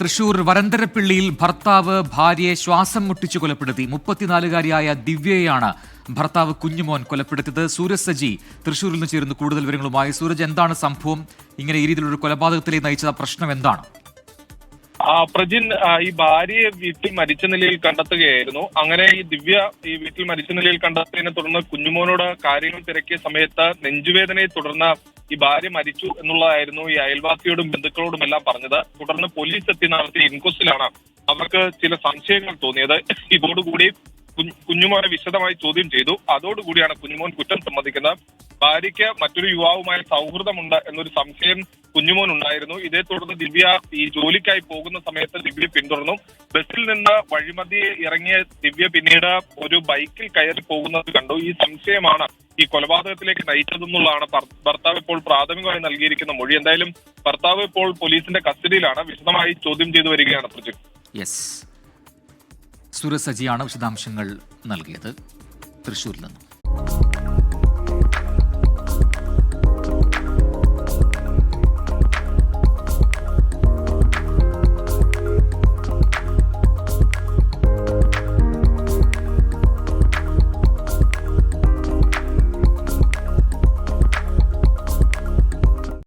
തൃശൂർ വരന്തരപ്പിള്ളിയിൽ ഭർത്താവ് ഭാര്യയെ ശ്വാസം മുട്ടിച്ചു കൊലപ്പെടുത്തി. 34-കാരിയായ ദിവ്യയെയാണ് ഭർത്താവ് കുഞ്ഞുമോൻ കൊലപ്പെടുത്തിയത്. സൂരജ് സജി തൃശൂരിൽ നിന്ന് ചേരുന്നു കൂടുതൽ വിവരങ്ങളുമായി. സൂരജ്, എന്താണ് സംഭവം? ഇങ്ങനെ ഈ രീതിയിലൊരു കൊലപാതകത്തിലേക്ക് നയിച്ച പ്രശ്നം എന്താണ്? പ്രജിൻ, ഈ ഭാര്യയെ വീട്ടിൽ മരിച്ച നിലയിൽ കണ്ടെത്തുകയായിരുന്നു. അങ്ങനെ ഈ ദിവ്യ ഈ വീട്ടിൽ മരിച്ച നിലയിൽ കണ്ടെത്തിയതിനെ തുടർന്ന് കുഞ്ഞുമോനോട് കാര്യങ്ങൾ തിരക്കിയ സമയത്ത് നെഞ്ചുവേദനയെ തുടർന്ന് ഈ ഭാര്യ മരിച്ചു എന്നുള്ളതായിരുന്നു ഈ അയൽവാസിയോടും ബന്ധുക്കളോടും എല്ലാം പറഞ്ഞത്. തുടർന്ന് പോലീസ് എത്തി നടത്തിയ ഇൻക്വസ്റ്റിലാണ് അവർക്ക് ചില സംശയങ്ങൾ തോന്നിയത്. ഇതോടുകൂടി കുഞ്ഞുമോനെ വിശദമായി ചോദ്യം ചെയ്തു. അതോടുകൂടിയാണ് കുഞ്ഞുമോൻ കുറ്റം സമ്മതിക്കുന്നത്. ഭാര്യയ്ക്ക് മറ്റൊരു യുവാവുമായി സൗഹൃദമുണ്ട് എന്നൊരു സംശയം കുഞ്ഞുമോൻ ഉണ്ടായിരുന്നു. ഇതേ തുടർന്ന് ദിവ്യ ഈ ജോലിക്കായി പോകുന്ന സമയത്ത് ദിവ്യ പിന്തുടർന്നു. ബസ്സിൽ നിന്ന് വഴിമധ്യേ ഇറങ്ങിയ ദിവ്യ പിന്നീട് ഒരു ബൈക്കിൽ കയറി പോകുന്നത് കണ്ടു. ഈ സംശയമാണ് ഈ കൊലപാതകത്തിലേക്ക് നയിച്ചതെന്നുള്ളതാണ് ഭർത്താവ് ഇപ്പോൾ പ്രാഥമികമായി നൽകിയിരിക്കുന്ന മൊഴി. എന്തായാലും ഭർത്താവ് ഇപ്പോൾ പോലീസിന്റെ കസ്റ്റഡിയിലാണ്. വിശദമായി ചോദ്യം ചെയ്തു വരികയാണ്. പ്രജിത്ത്, യെസ്, സൂരജ് സജിയാണ് വിശദാംശങ്ങൾ നൽകിയത് തൃശൂരിൽ നിന്നും.